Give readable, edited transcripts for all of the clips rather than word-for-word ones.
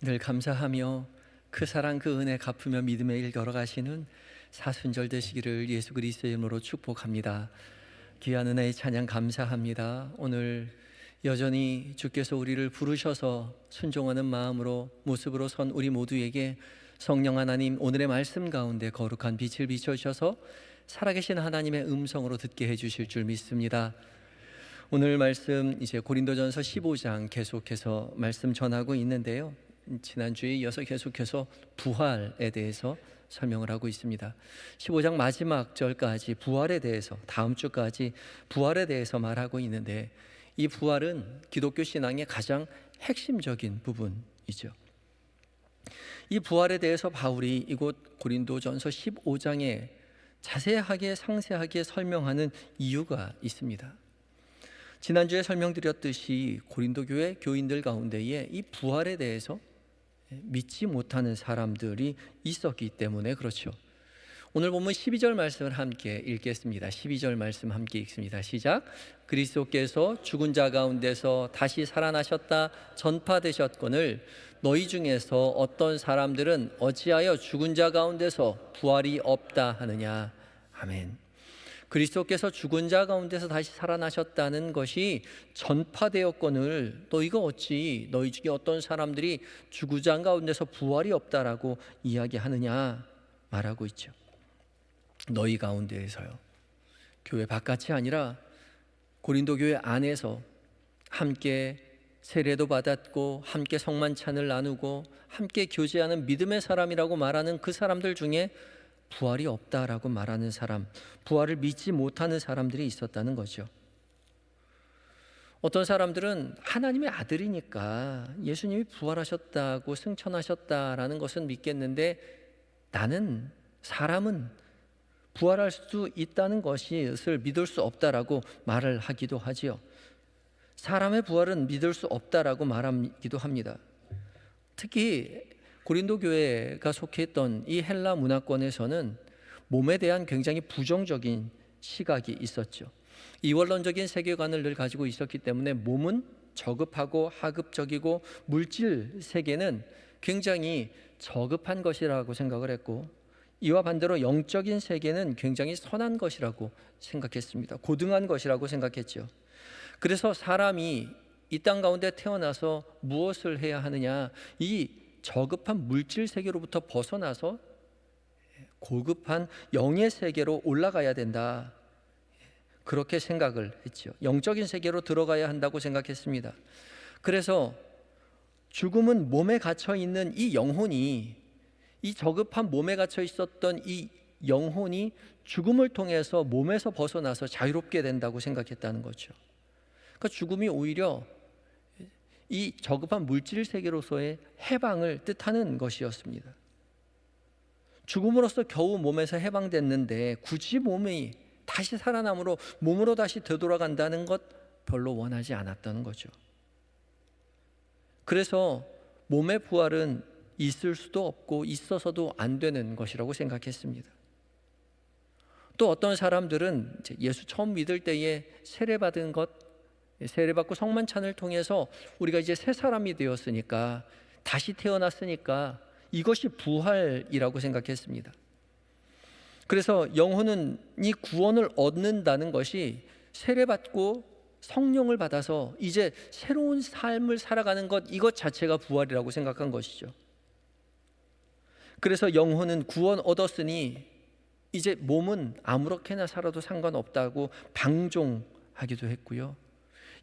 늘 감사하며 그 사랑 그 은혜 갚으며 믿음의 일 걸어가시는 사순절 되시기를 예수 그리스도의 이름으로 축복합니다. 귀한 은혜의 찬양 감사합니다. 오늘 여전히 주께서 우리를 부르셔서 순종하는 마음으로 모습으로 선 우리 모두에게 성령 하나님 오늘의 말씀 가운데 거룩한 빛을 비춰주셔서 살아계신 하나님의 음성으로 듣게 해주실 줄 믿습니다. 오늘 말씀 이제 고린도전서 15장 계속해서 말씀 전하고 있는데요, 지난주에 이어서 계속해서 부활에 대해서 설명을 하고 있습니다. 15장 마지막 절까지 부활에 대해서, 다음 주까지 부활에 대해서 말하고 있는데, 이 부활은 기독교 신앙의 가장 핵심적인 부분이죠. 이 부활에 대해서 바울이 이곳 고린도전서 15장에 자세하게 상세하게 설명하는 이유가 있습니다. 지난주에 설명드렸듯이 고린도 교회 교인들 가운데에 이 부활에 대해서 믿지 못하는 사람들이 있었기 때문에 그렇죠. 오늘 본문 12절 말씀을 함께 읽겠습니다. 12절 말씀 함께 읽습니다. 시작. 그리스도께서 죽은 자 가운데서 다시 살아나셨다 전파되셨거늘 너희 중에서 어떤 사람들은 어찌하여 죽은 자 가운데서 부활이 없다 하느냐. 아멘. 그리스도께서 죽은 자 가운데서 다시 살아나셨다는 것이 전파되었거늘 너희가 어찌 너희 중에 어떤 사람들이 죽은 자 가운데서 부활이 없다라고 이야기하느냐 말하고 있죠. 너희 가운데에서요. 교회 바깥이 아니라 고린도 교회 안에서 함께 세례도 받았고 함께 성만찬을 나누고 함께 교제하는 믿음의 사람이라고 말하는 그 사람들 중에 부활이 없다라고 말하는 사람, 부활을 믿지 못하는 사람들이 있었다는 거죠. 어떤 사람들은 하나님의 아들이니까 예수님이 부활하셨다고 승천하셨다라는 것은 믿겠는데, 나는 사람은 부활할 수 있다는 것을 믿을 수 없다라고 말을 하기도 하지요. 사람의 부활은 믿을 수 없다라고 말하기도 합니다. 특히 고린도 교회가 속해있던 이 헬라 문화권에서는 몸에 대한 굉장히 부정적인 시각이 있었죠. 이원론적인 세계관을 늘 가지고 있었기 때문에 몸은 저급하고 하급적이고 물질 세계는 굉장히 저급한 것이라고 생각을 했고, 이와 반대로 영적인 세계는 굉장히 선한 것이라고 생각했습니다. 고등한 것이라고 생각했죠. 그래서 사람이 이 땅 가운데 태어나서 무엇을 해야 하느냐, 이 저급한 물질 세계로부터 벗어나서 고급한 영의 세계로 올라가야 된다, 그렇게 생각을 했죠. 영적인 세계로 들어가야 한다고 생각했습니다. 그래서 죽음은 몸에 갇혀 있는 이 영혼이, 이 저급한 몸에 갇혀 있었던 이 영혼이 죽음을 통해서 몸에서 벗어나서 자유롭게 된다고 생각했다는 거죠. 그러니까 죽음이 오히려 이 저급한 물질 세계로서의 해방을 뜻하는 것이었습니다. 죽음으로써 겨우 몸에서 해방됐는데 굳이 몸이 다시 살아남으로 몸으로 다시 되돌아간다는 것 별로 원하지 않았다는 거죠. 그래서 몸의 부활은 있을 수도 없고 있어서도 안 되는 것이라고 생각했습니다. 또 어떤 사람들은 예수 처음 믿을 때에 세례받은 것, 세례받고 성만찬을 통해서 우리가 이제 새 사람이 되었으니까, 다시 태어났으니까 이것이 부활이라고 생각했습니다. 그래서 영혼은 이 구원을 얻는다는 것이 세례받고 성령을 받아서 이제 새로운 삶을 살아가는 것, 이것 자체가 부활이라고 생각한 것이죠. 그래서 영혼은 구원 얻었으니 이제 몸은 아무렇게나 살아도 상관없다고 방종하기도 했고요.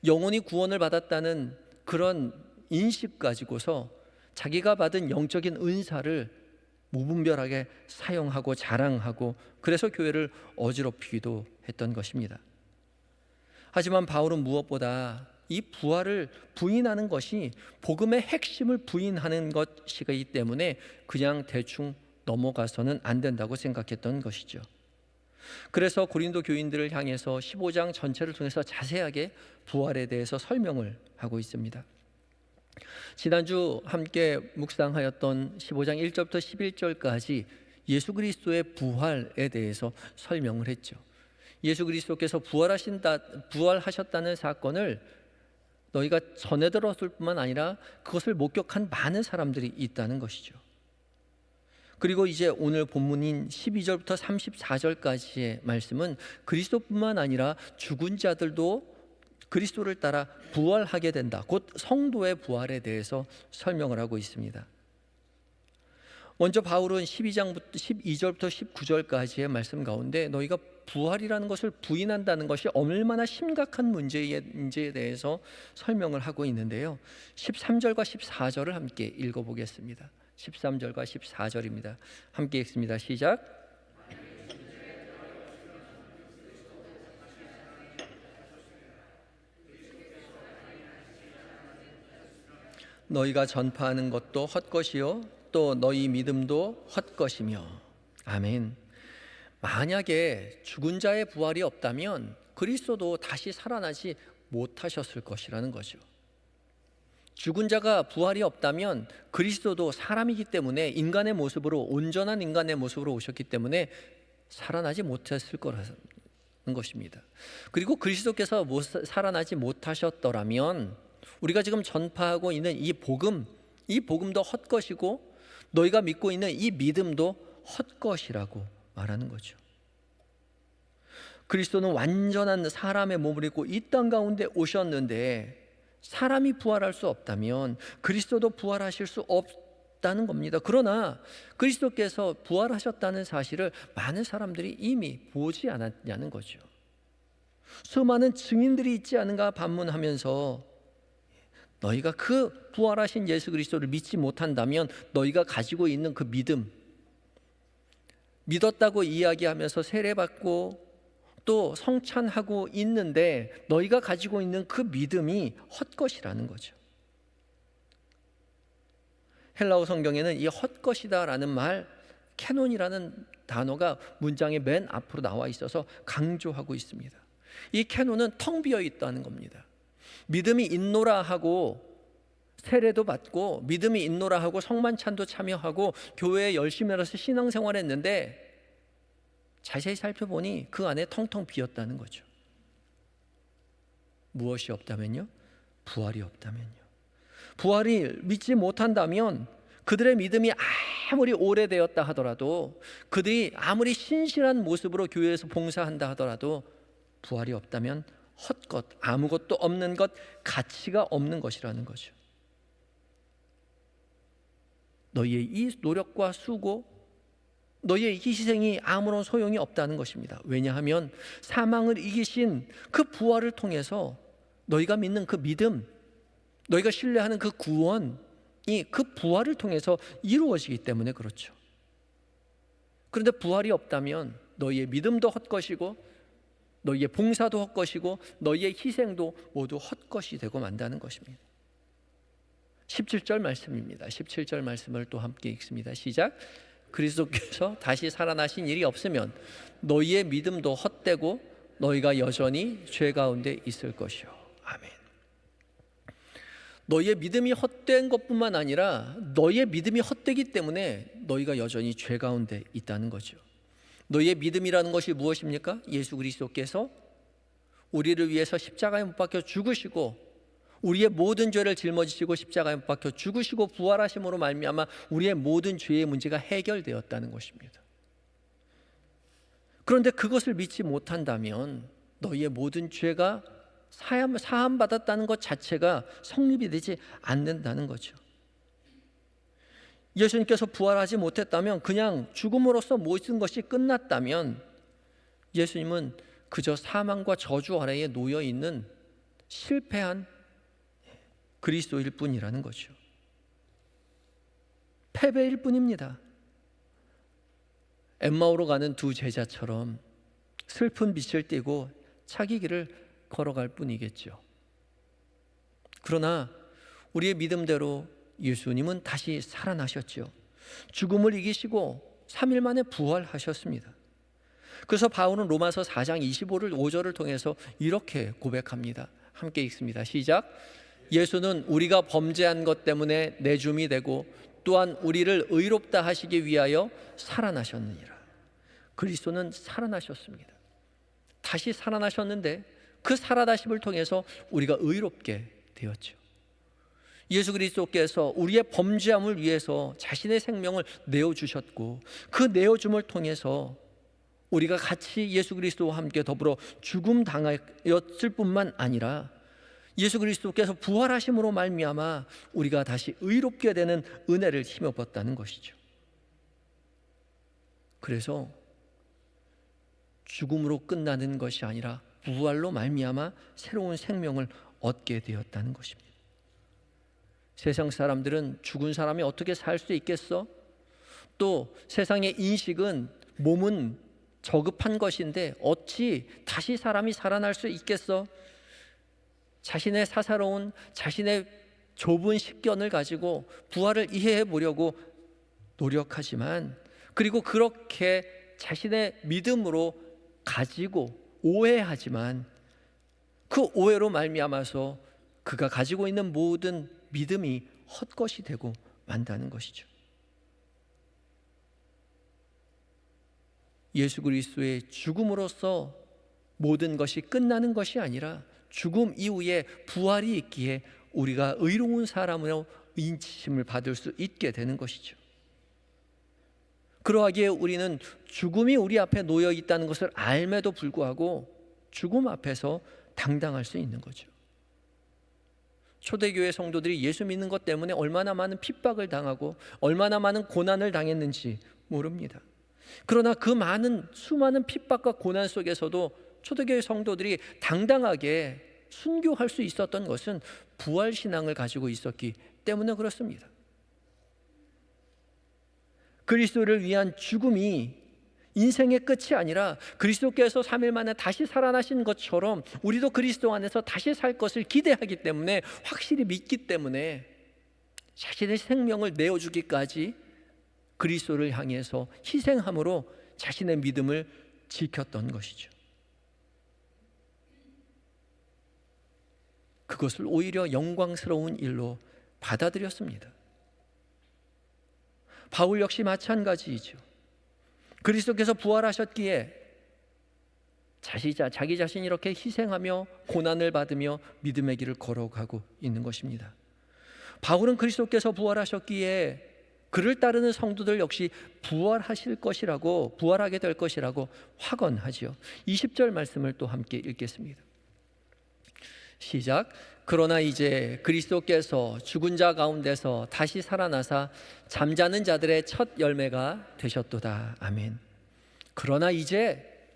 영혼이 구원을 받았다는 그런 인식 가지고서 자기가 받은 영적인 은사를 무분별하게 사용하고 자랑하고, 그래서 교회를 어지럽히기도 했던 것입니다. 하지만 바울은 무엇보다 이 부활을 부인하는 것이 복음의 핵심을 부인하는 것이기 때문에 그냥 대충 넘어가서는 안 된다고 생각했던 것이죠. 그래서 고린도 교인들을 향해서 15장 전체를 통해서 자세하게 부활에 대해서 설명을 하고 있습니다. 지난주 함께 묵상하였던 15장 1절부터 11절까지 예수 그리스도의 부활에 대해서 설명을 했죠. 예수 그리스도께서 부활하셨다는 사건을 너희가 전해 들었을 뿐만 아니라 그것을 목격한 많은 사람들이 있다는 것이죠. 그리고 이제 오늘 본문인 12절부터 34절까지의 말씀은 그리스도뿐만 아니라 죽은 자들도 그리스도를 따라 부활하게 된다, 곧 성도의 부활에 대해서 설명을 하고 있습니다. 먼저 바울은 12절부터 19절까지의 말씀 가운데 너희가 부활이라는 것을 부인한다는 것이 얼마나 심각한 문제에 대해서 설명을 하고 있는데요, 13절과 14절을 함께 읽어보겠습니다. 13절과 14절입니다. 함께 읽습니다. 시작. 너희가 전파하는 것도 헛것이요 또 너희 믿음도 헛것이며. 아멘. 만약에 죽은 자의 부활이 없다면 그리스도도 다시 살아나지 못하셨을 것이라는 거죠. 죽은 자가 부활이 없다면 그리스도도 사람이기 때문에 인간의 모습으로, 온전한 인간의 모습으로 오셨기 때문에 살아나지 못했을 거라는 것입니다. 그리고 그리스도께서 살아나지 못하셨더라면 우리가 지금 전파하고 있는 이 복음도 헛것이고 너희가 믿고 있는 이 믿음도 헛것이라고 말하는 거죠. 그리스도는 완전한 사람의 몸을 입고 이 땅 가운데 오셨는데 사람이 부활할 수 없다면 그리스도도 부활하실 수 없다는 겁니다. 그러나 그리스도께서 부활하셨다는 사실을 많은 사람들이 이미 보지 않았냐는 거죠. 수많은 증인들이 있지 않은가 반문하면서 너희가 그 부활하신 예수 그리스도를 믿지 못한다면 너희가 가지고 있는 그 믿었다고 이야기하면서 세례받고 또 성찬하고 있는데 너희가 가지고 있는 그 믿음이 헛것이라는 거죠. 헬라어 성경에는 이 헛것이다라는 말, 캐논이라는 단어가 문장의 맨 앞으로 나와 있어서 강조하고 있습니다. 이 캐논은 텅 비어 있다는 겁니다. 믿음이 있노라 하고 세례도 받고 믿음이 있노라 하고 성만찬도 참여하고 교회에 열심히 와서 신앙생활했는데 자세히 살펴보니 그 안에 텅텅 비었다는 거죠. 무엇이 없다면요? 부활이 없다면요. 부활이 믿지 못한다면 그들의 믿음이 아무리 오래되었다 하더라도, 그들이 아무리 신실한 모습으로 교회에서 봉사한다 하더라도 부활이 없다면 헛것, 아무것도 없는 것, 가치가 없는 것이라는 거죠. 너희의 이 노력과 수고, 너희의 이 희생이 아무런 소용이 없다는 것입니다. 왜냐하면 사망을 이기신 그 부활을 통해서 너희가 믿는 그 믿음, 너희가 신뢰하는 그 구원이 그 부활을 통해서 이루어지기 때문에 그렇죠. 그런데 부활이 없다면 너희의 믿음도 헛것이고 너희의 봉사도 헛것이고 너희의 희생도 모두 헛것이 되고 만다는 것입니다. 17절 말씀입니다. 17절 말씀을 또 함께 읽습니다. 시작. 그리스도께서 다시 살아나신 일이 없으면 너희의 믿음도 헛되고 너희가 여전히 죄 가운데 있을 것이요. 아멘. 너희의 믿음이 헛된 것뿐만 아니라 너희의 믿음이 헛되기 때문에 너희가 여전히 죄 가운데 있다는 거죠. 너희의 믿음이라는 것이 무엇입니까? 예수 그리스도께서 우리를 위해서 십자가에 못 박혀 죽으시고 우리의 모든 죄를 짊어지시고 십자가에 못 박혀 죽으시고 부활하심으로 말미암아 우리의 모든 죄의 문제가 해결되었다는 것입니다. 그런데 그것을 믿지 못한다면 너희의 모든 죄가 사함받았다는 것 자체가 성립이 되지 않는다는 거죠. 예수님께서 부활하지 못했다면, 그냥 죽음으로써 모든 것이 끝났다면 예수님은 그저 사망과 저주 아래에 놓여 있는 실패한 그리스도일 뿐이라는 거죠. 패배일 뿐입니다. 엠마오로 가는 두 제자처럼 슬픈 빛을 띠고 자기 길을 걸어갈 뿐이겠죠. 그러나 우리의 믿음대로 예수님은 다시 살아나셨죠. 죽음을 이기시고 3일 만에 부활하셨습니다. 그래서 바울은 로마서 4장 5절을 통해서 이렇게 고백합니다. 함께 읽습니다. 시작. 예수는 우리가 범죄한 것 때문에 내줌이 되고 또한 우리를 의롭다 하시기 위하여 살아나셨느니라. 그리스도는 살아나셨습니다. 다시 살아나셨는데 그 살아나심을 통해서 우리가 의롭게 되었죠. 예수 그리스도께서 우리의 범죄함을 위해서 자신의 생명을 내어주셨고, 그 내어줌을 통해서 우리가 같이 예수 그리스도와 함께 더불어 죽음 당하였을 뿐만 아니라 예수 그리스도께서 부활하심으로 말미암아 우리가 다시 의롭게 되는 은혜를 힘입었다는 것이죠. 그래서 죽음으로 끝나는 것이 아니라 부활로 말미암아 새로운 생명을 얻게 되었다는 것입니다. 세상 사람들은 죽은 사람이 어떻게 살 수 있겠어? 또 세상의 인식은 몸은 저급한 것인데 어찌 다시 사람이 살아날 수 있겠어? 자신의 사사로운, 자신의 좁은 식견을 가지고 부활을 이해해 보려고 노력하지만, 그리고 그렇게 자신의 믿음으로 가지고 오해하지만, 그 오해로 말미암아서 그가 가지고 있는 모든 믿음이 헛것이 되고 만다는 것이죠. 예수 그리스도의 죽음으로써 모든 것이 끝나는 것이 아니라 죽음 이후에 부활이 있기에 우리가 의로운 사람으로 인치심을 받을 수 있게 되는 것이죠. 그러하기에 우리는 죽음이 우리 앞에 놓여 있다는 것을 알매도 불구하고 죽음 앞에서 당당할 수 있는 거죠. 초대교회 성도들이 예수 믿는 것 때문에 얼마나 많은 핍박을 당하고 얼마나 많은 고난을 당했는지 모릅니다. 그러나 그 수많은 핍박과 고난 속에서도 초대교회 성도들이 당당하게 순교할 수 있었던 것은 부활신앙을 가지고 있었기 때문에 그렇습니다. 그리스도를 위한 죽음이 인생의 끝이 아니라 그리스도께서 3일 만에 다시 살아나신 것처럼 우리도 그리스도 안에서 다시 살 것을 기대하기 때문에, 확실히 믿기 때문에 자신의 생명을 내어주기까지 그리스도를 향해서 희생함으로 자신의 믿음을 지켰던 것이죠. 그것을 오히려 영광스러운 일로 받아들였습니다. 바울 역시 마찬가지이죠. 그리스도께서 부활하셨기에 자기 자신이 이렇게 희생하며 고난을 받으며 믿음의 길을 걸어가고 있는 것입니다. 바울은 그리스도께서 부활하셨기에 그를 따르는 성도들 역시 부활하게 될 것이라고 확언하지요. 20절 말씀을 또 함께 읽겠습니다. 시작. 그러나 이제 그리스도께서 죽은 자 가운데서 다시 살아나사 잠자는 자들의 첫 열매가 되셨도다. 아멘. 그러나 이제,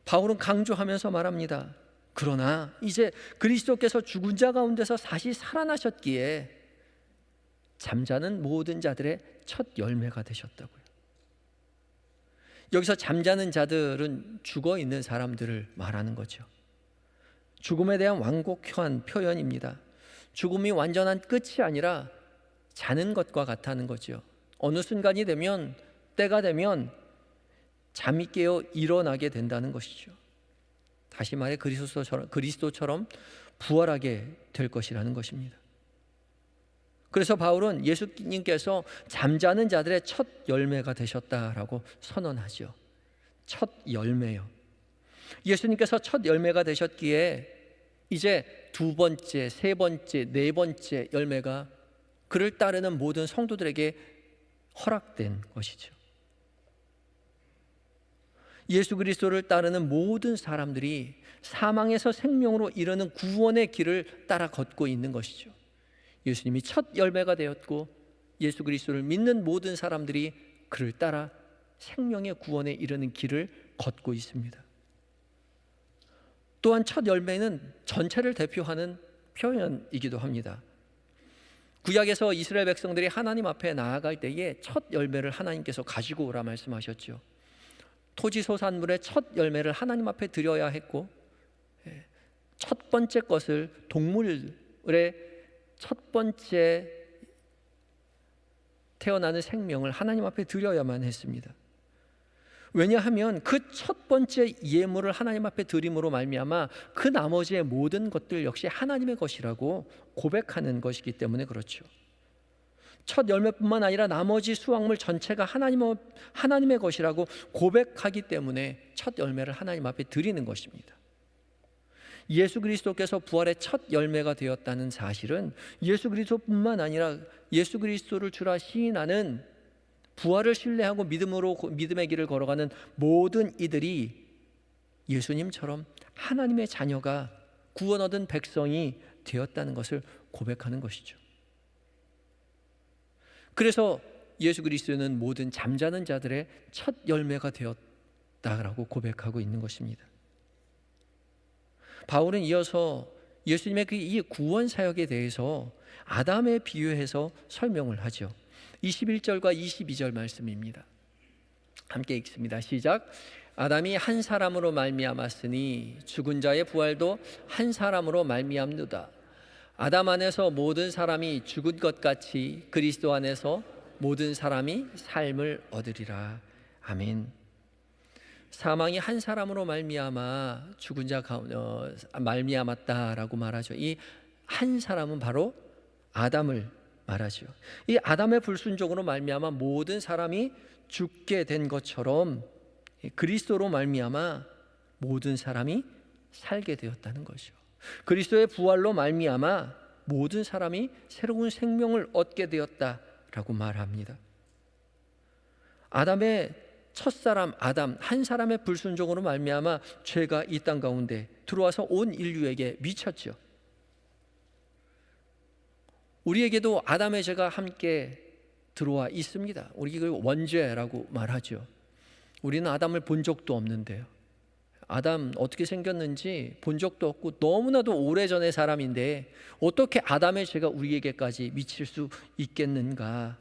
바울은 강조하면서 말합니다. 그러나 이제 그리스도께서 죽은 자 가운데서 다시 살아나셨기에 잠자는 모든 자들의 첫 열매가 되셨다고요. 여기서 잠자는 자들은 죽어 있는 사람들을 말하는 거죠. 죽음에 대한 완곡한 표현입니다. 죽음이 완전한 끝이 아니라 자는 것과 같다는 거죠. 어느 순간이 되면, 때가 되면 잠이 깨어 일어나게 된다는 것이죠. 다시 말해 그리스도처럼 부활하게 될 것이라는 것입니다. 그래서 바울은 예수님께서 잠자는 자들의 첫 열매가 되셨다라고 선언하죠. 첫 열매요. 예수님께서 첫 열매가 되셨기에 이제 두 번째, 세 번째, 네 번째 열매가 그를 따르는 모든 성도들에게 허락된 것이죠. 예수 그리스도를 따르는 모든 사람들이 사망에서 생명으로 이르는 구원의 길을 따라 걷고 있는 것이죠. 예수님이 첫 열매가 되었고 예수 그리스도를 믿는 모든 사람들이 그를 따라 생명의 구원에 이르는 길을 걷고 있습니다. 또한 첫 열매는 전체를 대표하는 표현이기도 합니다. 구약에서 이스라엘 백성들이 하나님 앞에 나아갈 때에 첫 열매를 하나님께서 가지고 오라 말씀하셨죠. 토지소산물의 첫 열매를 하나님 앞에 드려야 했고, 첫 번째 것을, 동물의 첫 번째 태어나는 생명을 하나님 앞에 드려야만 했습니다. 왜냐하면 그 첫 번째 예물을 하나님 앞에 드림으로 말미암아 그 나머지의 모든 것들 역시 하나님의 것이라고 고백하는 것이기 때문에 그렇죠. 첫 열매뿐만 아니라 나머지 수확물 전체가 하나님의 것이라고 고백하기 때문에 첫 열매를 하나님 앞에 드리는 것입니다. 예수 그리스도께서 부활의 첫 열매가 되었다는 사실은 예수 그리스도뿐만 아니라 예수 그리스도를 주라 시인하는 부활을 신뢰하고 믿음의 길을 걸어가는 모든 이들이 예수님처럼 하나님의 자녀가 구원 얻은 백성이 되었다는 것을 고백하는 것이죠. 그래서 예수 그리스도는 모든 잠자는 자들의 첫 열매가 되었다라고 고백하고 있는 것입니다. 바울은 이어서 예수님의 이 구원 사역에 대해서 아담에 비유해서 설명을 하죠. 21절과 22절 말씀입니다. 함께 읽습니다. 시작. 아담이 한 사람으로 말미암았으니 죽은 자의 부활도 한 사람으로 말미암느다. 아담 안에서 모든 사람이 죽은 것 같이 그리스도 안에서 모든 사람이 삶을 얻으리라. 아멘. 사망이 한 사람으로 말미암아 죽은 자 말미암았다라고 말하죠. 이 한 사람은 바로 아담을 말하죠. 이 아담의 불순종으로 말미암아 모든 사람이 죽게 된 것처럼 그리스도로 말미암아 모든 사람이 살게 되었다는 것이죠. 그리스도의 부활로 말미암아 모든 사람이 새로운 생명을 얻게 되었다라고 말합니다. 아담의 첫사람 아담 한 사람의 불순종으로 말미암아 죄가 이 땅 가운데 들어와서 온 인류에게 미쳤죠. 우리에게도 아담의 죄가 함께 들어와 있습니다. 우리 이걸 원죄라고 말하죠. 우리는 아담을 본 적도 없는데요. 아담 어떻게 생겼는지 본 적도 없고 너무나도 오래전의 사람인데 어떻게 아담의 죄가 우리에게까지 미칠 수 있겠는가?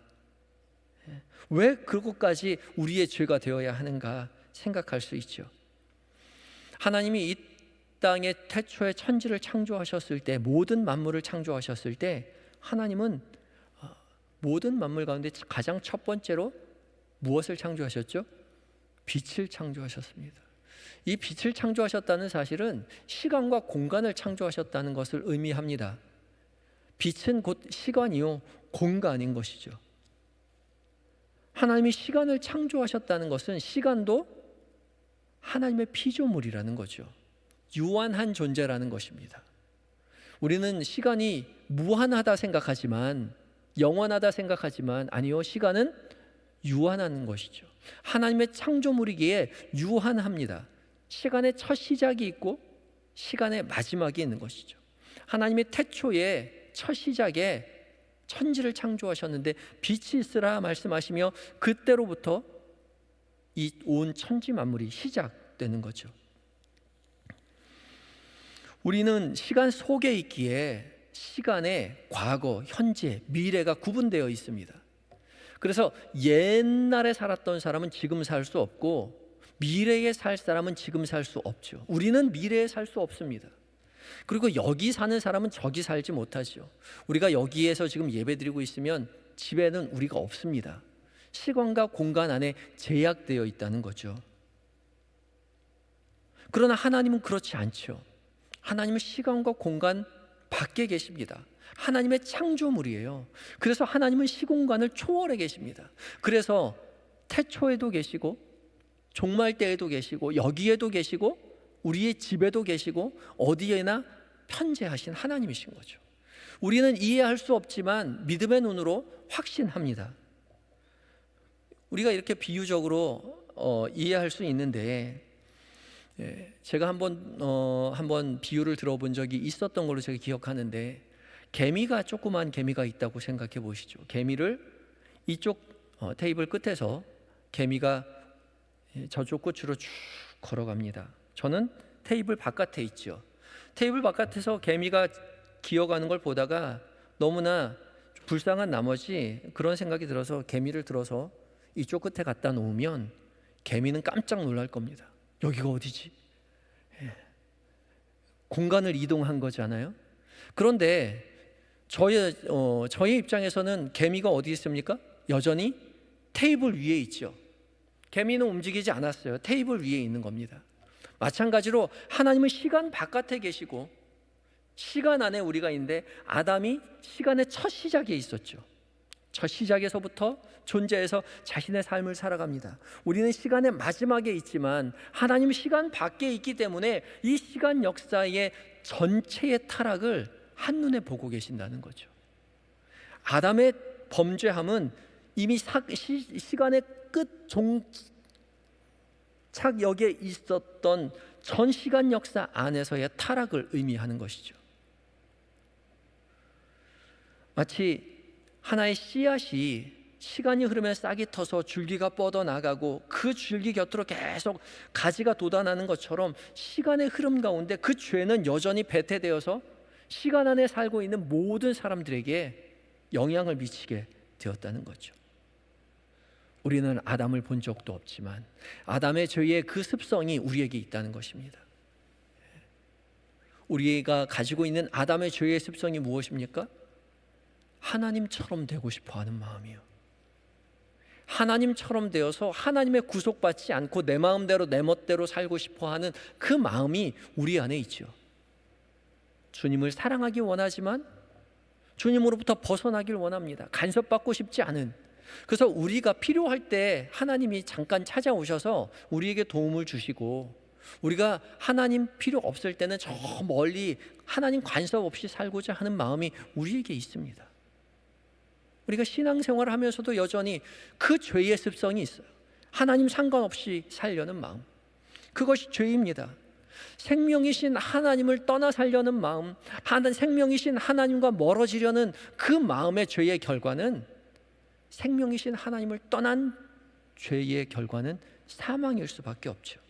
왜 그것까지 우리의 죄가 되어야 하는가 생각할 수 있죠. 하나님이 이 땅의 태초에 천지를 창조하셨을 때, 모든 만물을 창조하셨을 때 하나님은 모든 만물 가운데 가장 첫 번째로 무엇을 창조하셨죠? 빛을 창조하셨습니다. 이 빛을 창조하셨다는 사실은 시간과 공간을 창조하셨다는 것을 의미합니다. 빛은 곧 시간이요 공간인 것이죠. 하나님이 시간을 창조하셨다는 것은 시간도 하나님의 피조물이라는 거죠. 유한한 존재라는 것입니다. 우리는 시간이 무한하다 생각하지만, 영원하다 생각하지만 아니요, 시간은 유한한 것이죠. 하나님의 창조물이기에 유한합니다. 시간의 첫 시작이 있고 시간의 마지막이 있는 것이죠. 하나님의 태초에 첫 시작에 천지를 창조하셨는데 빛이 있으라 말씀하시며 그때로부터 이 온 천지 만물이 시작되는 거죠. 우리는 시간 속에 있기에 시간의 과거, 현재, 미래가 구분되어 있습니다. 그래서 옛날에 살았던 사람은 지금 살 수 없고 미래에 살 사람은 지금 살 수 없죠. 우리는 미래에 살 수 없습니다. 그리고 여기 사는 사람은 저기 살지 못하죠. 우리가 여기에서 지금 예배드리고 있으면 집에는 우리가 없습니다. 시간과 공간 안에 제약되어 있다는 거죠. 그러나 하나님은 그렇지 않죠. 하나님은 시간과 공간 밖에 계십니다. 하나님의 창조물이에요. 그래서 하나님은 시공간을 초월해 계십니다. 그래서 태초에도 계시고 종말 때에도 계시고 여기에도 계시고 우리의 집에도 계시고 어디에나 편재하신 하나님이신 거죠. 우리는 이해할 수 없지만 믿음의 눈으로 확신합니다. 우리가 이렇게 비유적으로 이해할 수 있는데, 제가 한번 비유를 들어본 적이 있었던 걸로 제가 기억하는데, 개미가 조그만 개미가 있다고 생각해 보시죠. 개미를 이쪽 테이블 끝에서 개미가 저쪽 끝으로 쭉 걸어갑니다. 저는 테이블 바깥에 있죠. 테이블 바깥에서 개미가 기어가는 걸 보다가 너무나 불쌍한 나머지 그런 생각이 들어서 개미를 들어서 이쪽 끝에 갖다 놓으면 개미는 깜짝 놀랄 겁니다. 여기가 어디지? 공간을 이동한 거잖아요. 그런데 저의 입장에서는 개미가 어디 있습니까? 여전히 테이블 위에 있죠. 개미는 움직이지 않았어요. 테이블 위에 있는 겁니다. 마찬가지로 하나님은 시간 바깥에 계시고 시간 안에 우리가 있는데, 아담이 시간의 첫 시작에 있었죠. 시작에서부터 존재해서 자신의 삶을 살아갑니다. 우리는 시간의 마지막에 있지만 하나님 시간 밖에 있기 때문에 이 시간 역사의 전체의 타락을 한눈에 보고 계신다는 거죠. 아담의 범죄함은 이미 시간의 끝 종착역에 있었던 전 시간 역사 안에서의 타락을 의미하는 것이죠. 마치 하나의 씨앗이 시간이 흐르면 싹이 터서 줄기가 뻗어나가고 그 줄기 곁으로 계속 가지가 돋아나는 것처럼 시간의 흐름 가운데 그 죄는 여전히 배태되어서 시간 안에 살고 있는 모든 사람들에게 영향을 미치게 되었다는 거죠. 우리는 아담을 본 적도 없지만 아담의 죄의 그 습성이 우리에게 있다는 것입니다. 우리가 가지고 있는 아담의 죄의 습성이 무엇입니까? 하나님처럼 되고 싶어하는 마음이요. 하나님처럼 되어서 하나님의 구속받지 않고 내 마음대로 내 멋대로 살고 싶어하는 그 마음이 우리 안에 있죠. 주님을 사랑하기 원하지만 주님으로부터 벗어나길 원합니다. 간섭받고 싶지 않은. 그래서 우리가 필요할 때 하나님이 잠깐 찾아오셔서 우리에게 도움을 주시고, 우리가 하나님 필요 없을 때는 저 멀리 하나님 간섭 없이 살고자 하는 마음이 우리에게 있습니다. 우리가 신앙생활을 하면서도 여전히 그 죄의 습성이 있어요. 하나님 상관없이 살려는 마음, 그것이 죄입니다. 생명이신 하나님을 떠나 살려는 마음, 생명이신 하나님과 멀어지려는 그 마음의 죄의 결과는, 생명이신 하나님을 떠난 죄의 결과는 사망일 수밖에 없죠.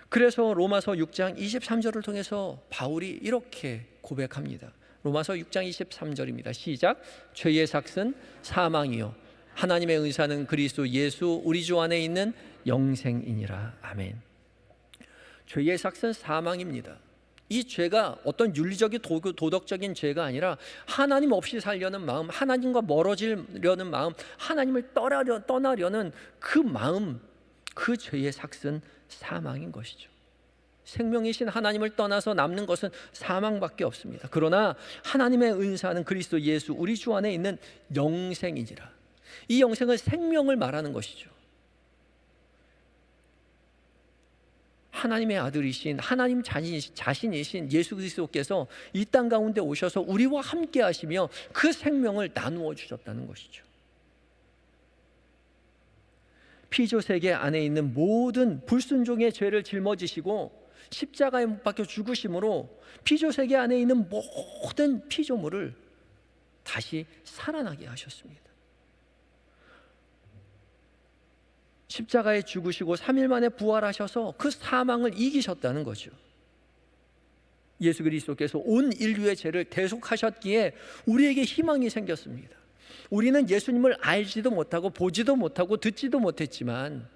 그래서 로마서 6장 23절을 통해서 바울이 이렇게 고백합니다. 로마서 6장 23절입니다. 시작. 죄의 삭은 사망이요 하나님의 은사는 그리스도 예수 우리 주 안에 있는 영생이니라. 아멘. 죄의 삭은 사망입니다. 이 죄가 어떤 윤리적인 도덕적인 죄가 아니라 하나님 없이 살려는 마음, 하나님과 멀어지려는 마음, 하나님을 떠나려는 그 마음, 그 죄의 삭은 사망인 것이죠. 생명이신 하나님을 떠나서 남는 것은 사망밖에 없습니다. 그러나 하나님의 은사는 그리스도 예수 우리 주 안에 있는 영생이니라. 이 영생은 생명을 말하는 것이죠. 하나님의 아들이신 하나님 자신이신 예수 그리스도께서 이 땅 가운데 오셔서 우리와 함께 하시며 그 생명을 나누어 주셨다는 것이죠. 피조 세계 안에 있는 모든 불순종의 죄를 짊어지시고 십자가에 못 박혀 죽으심으로 피조 세계 안에 있는 모든 피조물을 다시 살아나게 하셨습니다. 십자가에 죽으시고 3일 만에 부활하셔서 그 사망을 이기셨다는 거죠. 예수 그리스도께서 온 인류의 죄를 대속하셨기에 우리에게 희망이 생겼습니다. 우리는 예수님을 알지도 못하고 보지도 못하고 듣지도 못했지만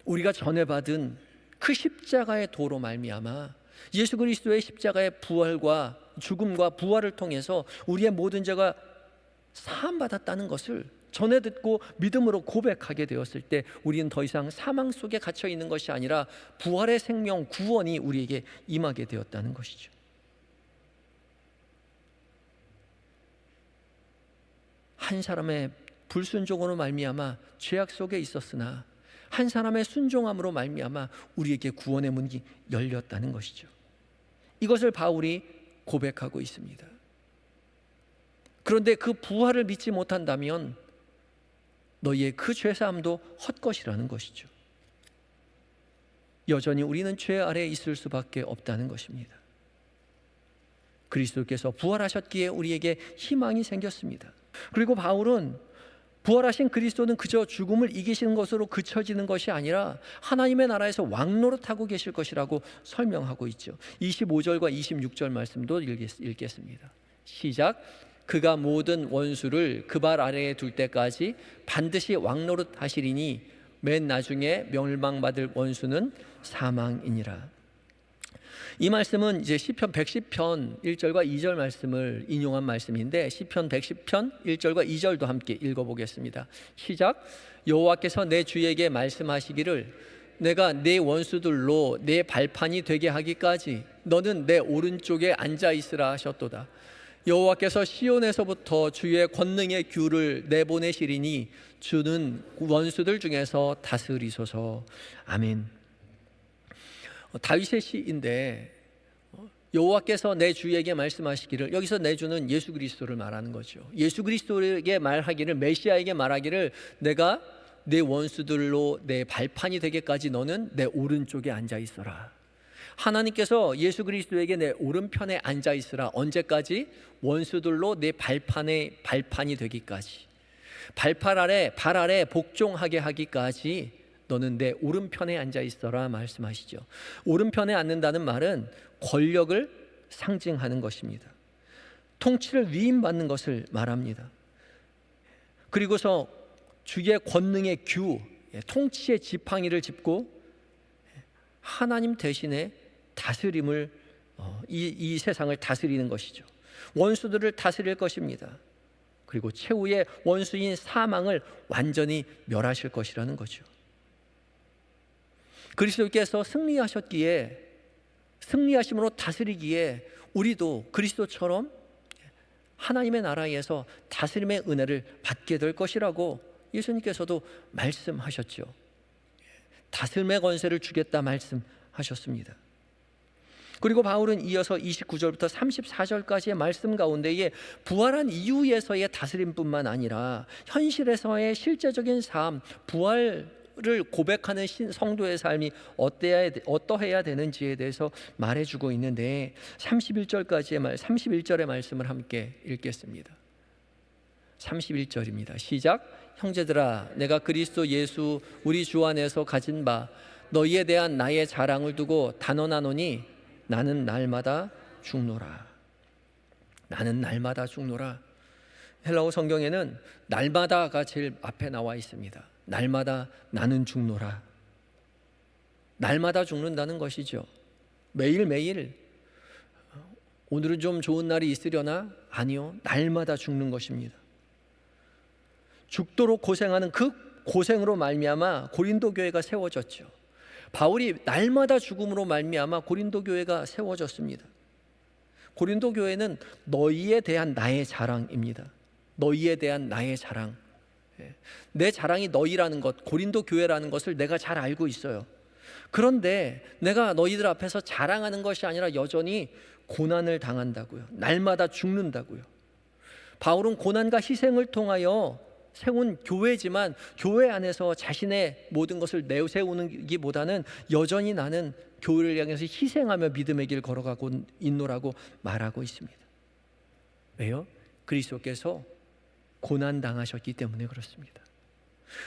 우리가 전해받은 그 십자가의 도로 말미암아 예수 그리스도의 십자가의 부활과 죽음과 부활을 통해서 우리의 모든 죄가 사함받았다는 것을 전해 듣고 믿음으로 고백하게 되었을 때 우리는 더 이상 사망 속에 갇혀 있는 것이 아니라 부활의 생명, 구원이 우리에게 임하게 되었다는 것이죠. 한 사람의 불순종으로 말미암아 죄악 속에 있었으나 한 사람의 순종함으로 말미암아 우리에게 구원의 문이 열렸다는 것이죠. 이것을 바울이 고백하고 있습니다. 그런데 그 부활을 믿지 못한다면 너희의 그 죄사함도 헛것이라는 것이죠. 여전히 우리는 죄 아래에 있을 수밖에 없다는 것입니다. 그리스도께서 부활하셨기에 우리에게 희망이 생겼습니다. 그리고 바울은 부활하신 그리스도는 그저 죽음을 이기시는 것으로 그쳐지는 것이 아니라 하나님의 나라에서 왕노릇하고 계실 것이라고 설명하고 있죠. 25절과 26절 말씀도 읽겠습니다. 시작. 그가 모든 원수를 그 발 아래에 둘 때까지 반드시 왕노릇 하시리니 맨 나중에 멸망받을 원수는 사망이니라. 이 말씀은 이제 시편 110편 1절과 2절 말씀을 인용한 말씀인데 시편 110편 1절과 2절도 함께 읽어보겠습니다. 시작. 여호와께서 내 주에게 말씀하시기를 내가 내 원수들로 내 발판이 되게 하기까지 너는 내 오른쪽에 앉아 있으라 하셨도다. 여호와께서 시온에서부터 주의 권능의 규를 내보내시리니 주는 원수들 중에서 다스리소서. 아멘. 다윗의 시인데 여호와께서 내 주에게 말씀하시기를, 여기서 내 주는 예수 그리스도를 말하는 거죠. 예수 그리스도에게 말하기를, 메시아에게 말하기를, 내가 내 원수들로 내 발판이 되기까지 너는 내 오른쪽에 앉아 있어라. 하나님께서 예수 그리스도에게 내 오른편에 앉아 있으라. 언제까지? 원수들로 내 발판이 되기까지, 발 아래 복종하게 하기까지 너는 내 오른편에 앉아 있어라 말씀하시죠. 오른편에 앉는다는 말은 권력을 상징하는 것입니다. 통치를 위임받는 것을 말합니다. 그리고서 주의 권능의 규, 통치의 지팡이를 짚고 하나님 대신에 다스림을, 이 세상을 다스리는 것이죠. 원수들을 다스릴 것입니다. 그리고 최후의 원수인 사망을 완전히 멸하실 것이라는 거죠. 그리스도께서 승리하심으로 다스리기에 우리도 그리스도처럼 하나님의 나라에서 다스림의 은혜를 받게 될 것이라고 예수님께서도 말씀하셨죠. 다스림의 권세를 주겠다 말씀하셨습니다. 그리고 바울은 이어서 29절부터 34절까지의 말씀 가운데에 부활한 이후에서의 다스림뿐만 아니라 현실에서의 실제적인 삶, 부활을 고백하는 성도의 삶이 어떠해야 되는지에 대해서 말해주고 있는데 31절의 말씀을 함께 읽겠습니다. 31절입니다. 시작. 형제들아, 내가 그리스도 예수 우리 주 안에서 가진 바 너희에 대한 나의 자랑을 두고 단언하노니 나는 날마다 죽노라. 나는 날마다 죽노라. 헬라어 성경에는 날마다가 제일 앞에 나와 있습니다. 날마다 나는 죽노라. 날마다 죽는다는 것이죠. 매일매일 오늘은 좀 좋은 날이 있으려나? 아니요, 날마다 죽는 것입니다. 죽도록 고생하는 그 고생으로 말미암아 고린도 교회가 세워졌죠. 바울이 날마다 죽음으로 말미암아 고린도 교회가 세워졌습니다. 고린도 교회는 너희에 대한 나의 자랑입니다. 너희에 대한 나의 자랑. 내 자랑이 너희라는 것, 고린도 교회라는 것을 내가 잘 알고 있어요. 그런데 내가 너희들 앞에서 자랑하는 것이 아니라 여전히 고난을 당한다고요. 날마다 죽는다고요. 바울은 고난과 희생을 통하여 세운 교회지만 교회 안에서 자신의 모든 것을 내세우는 기보다는 여전히 나는 교회를 향해서 희생하며 믿음의 길 걸어가고 있노라고 말하고 있습니다. 왜요? 그리스도께서 고난 당하셨기 때문에 그렇습니다.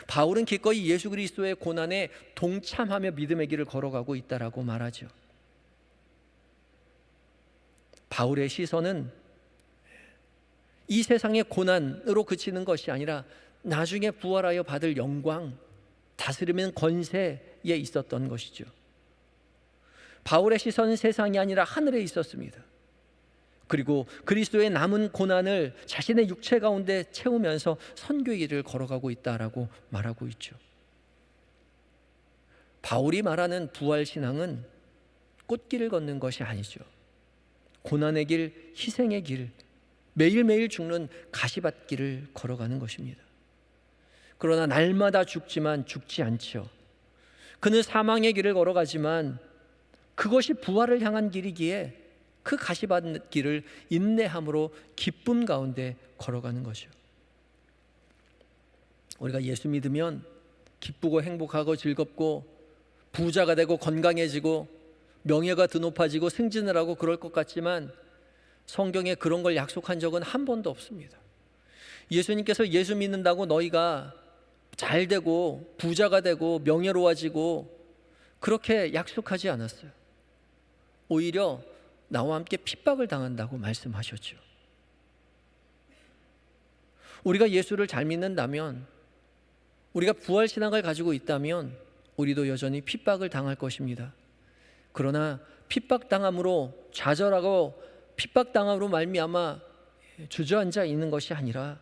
바울은 기꺼이 예수 그리스도의 고난에 동참하며 믿음의 길을 걸어가고 있다라고 말하죠. 바울의 시선은 이 세상의 고난으로 그치는 것이 아니라 나중에 부활하여 받을 영광, 다스리는 권세에 있었던 것이죠. 바울의 시선은 세상이 아니라 하늘에 있었습니다. 그리고 그리스도의 남은 고난을 자신의 육체 가운데 채우면서 선교의 길을 걸어가고 있다라고 말하고 있죠. 바울이 말하는 부활신앙은 꽃길을 걷는 것이 아니죠. 고난의 길, 희생의 길, 매일매일 죽는 가시밭길을 걸어가는 것입니다. 그러나 날마다 죽지만 죽지 않죠. 그는 사망의 길을 걸어가지만 그것이 부활을 향한 길이기에 그 가시밭길을 인내함으로 기쁨 가운데 걸어가는 거죠. 우리가 예수 믿으면 기쁘고 행복하고 즐겁고 부자가 되고 건강해지고 명예가 더 높아지고 승진을 하고 그럴 것 같지만 성경에 그런 걸 약속한 적은 한 번도 없습니다. 예수님께서 예수 믿는다고 너희가 잘 되고 부자가 되고 명예로워지고 그렇게 약속하지 않았어요. 오히려 나와 함께 핍박을 당한다고 말씀하셨죠. 우리가 예수를 잘 믿는다면, 우리가 부활신앙을 가지고 있다면 우리도 여전히 핍박을 당할 것입니다. 그러나 핍박당함으로 좌절하고 핍박당함으로 말미암아 주저앉아 있는 것이 아니라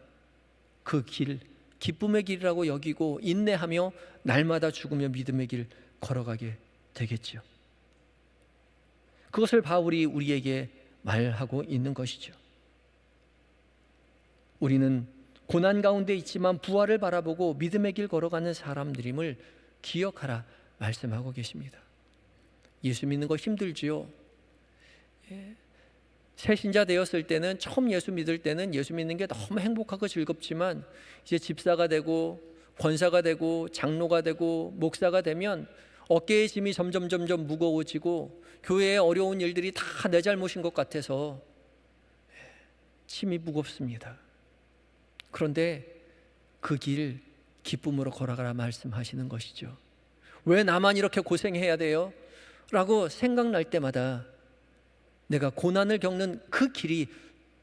그 길, 기쁨의 길이라고 여기고 인내하며 날마다 죽으며 믿음의 길 걸어가게 되겠죠. 그것을 바울이 우리에게 말하고 있는 것이죠. 우리는 고난 가운데 있지만 부활을 바라보고 믿음의 길 걸어가는 사람들임을 기억하라 말씀하고 계십니다. 예수 믿는 거 힘들지요. 새신자 되었을 때는, 처음 예수 믿을 때는 예수 믿는 게 너무 행복하고 즐겁지만 이제 집사가 되고 권사가 되고 장로가 되고 목사가 되면 어깨의 짐이 점점 무거워지고 교회의 어려운 일들이 다 내 잘못인 것 같아서 짐이 무겁습니다. 그런데 그 길 기쁨으로 걸어가라 말씀하시는 것이죠. 왜 나만 이렇게 고생해야 돼요? 라고 생각날 때마다 내가 고난을 겪는 그 길이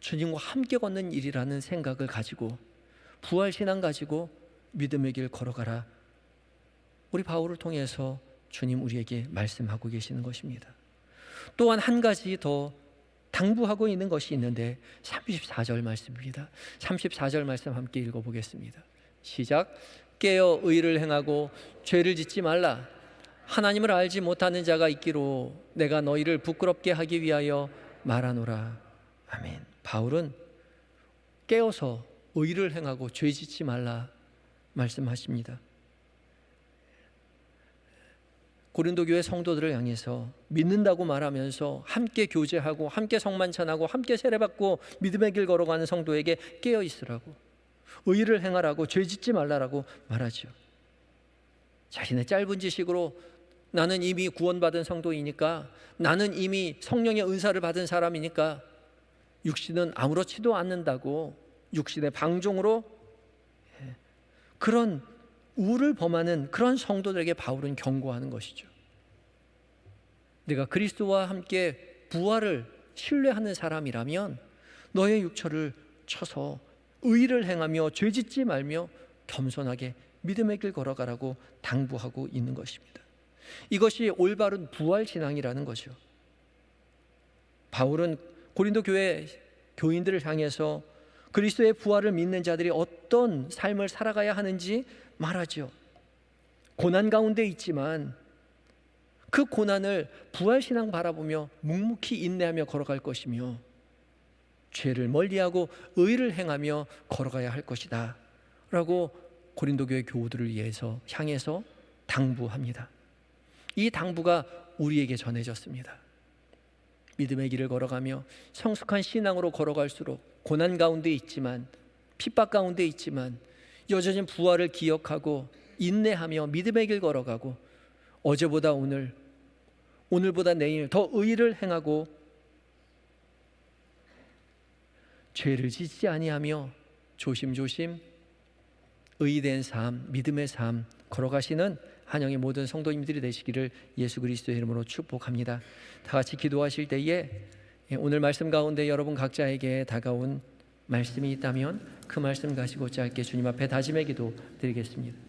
주님과 함께 걷는 일이라는 생각을 가지고, 부활신앙 가지고 믿음의 길 걸어가라, 우리 바울을 통해서 주님 우리에게 말씀하고 계시는 것입니다. 또한 한 가지 더 당부하고 있는 것이 있는데 34절 말씀입니다. 34절 말씀 함께 읽어보겠습니다. 시작. 깨어 의를 행하고 죄를 짓지 말라. 하나님을 알지 못하는 자가 있기로 내가 너희를 부끄럽게 하기 위하여 말하노라. 아멘. 바울은 깨어서 의를 행하고 죄 짓지 말라 말씀하십니다. 고린도 교회 성도들을 향해서 믿는다고 말하면서 함께 교제하고 함께 성만찬하고 함께 세례받고 믿음의 길 걸어가는 성도에게 깨어 있으라고, 의를 행하라고, 죄 짓지 말라라고 말하죠. 자신의 짧은 지식으로 나는 이미 구원받은 성도이니까, 나는 이미 성령의 은사를 받은 사람이니까 육신은 아무렇지도 않는다고 육신의 방종으로 그런 우를 범하는 그런 성도들에게 바울은 경고하는 것이죠. 내가 그리스도와 함께 부활을 신뢰하는 사람이라면 너의 육처를 쳐서 의를 행하며 죄 짓지 말며 겸손하게 믿음의 길 걸어가라고 당부하고 있는 것입니다. 이것이 올바른 부활 신앙이라는 거죠. 바울은 고린도 교회 교인들을 향해서 그리스도의 부활을 믿는 자들이 어떤 삶을 살아가야 하는지 말하죠. 고난 가운데 있지만 그 고난을 부활 신앙 바라보며 묵묵히 인내하며 걸어갈 것이며, 죄를 멀리하고 의를 행하며 걸어가야 할 것이다 라고 고린도 교회 교우들을 향해서 당부합니다. 이 당부가 우리에게 전해졌습니다. 믿음의 길을 걸어가며 성숙한 신앙으로 걸어갈수록 고난 가운데 있지만, 핍박 가운데 있지만 여전히 부활을 기억하고 인내하며 믿음의 길 걸어가고, 어제보다 오늘, 오늘보다 내일 더 의를 행하고 죄를 짓지 아니하며 조심조심 의된 삶, 믿음의 삶 걸어가시는 한영의 모든 성도님들이 되시기를 예수 그리스도의 이름으로 축복합니다. 다 같이 기도하실 때에 오늘 말씀 가운데 여러분 각자에게 다가온 말씀이 있다면 그 말씀 가지고 짧게 주님 앞에 다짐의 기도 드리겠습니다.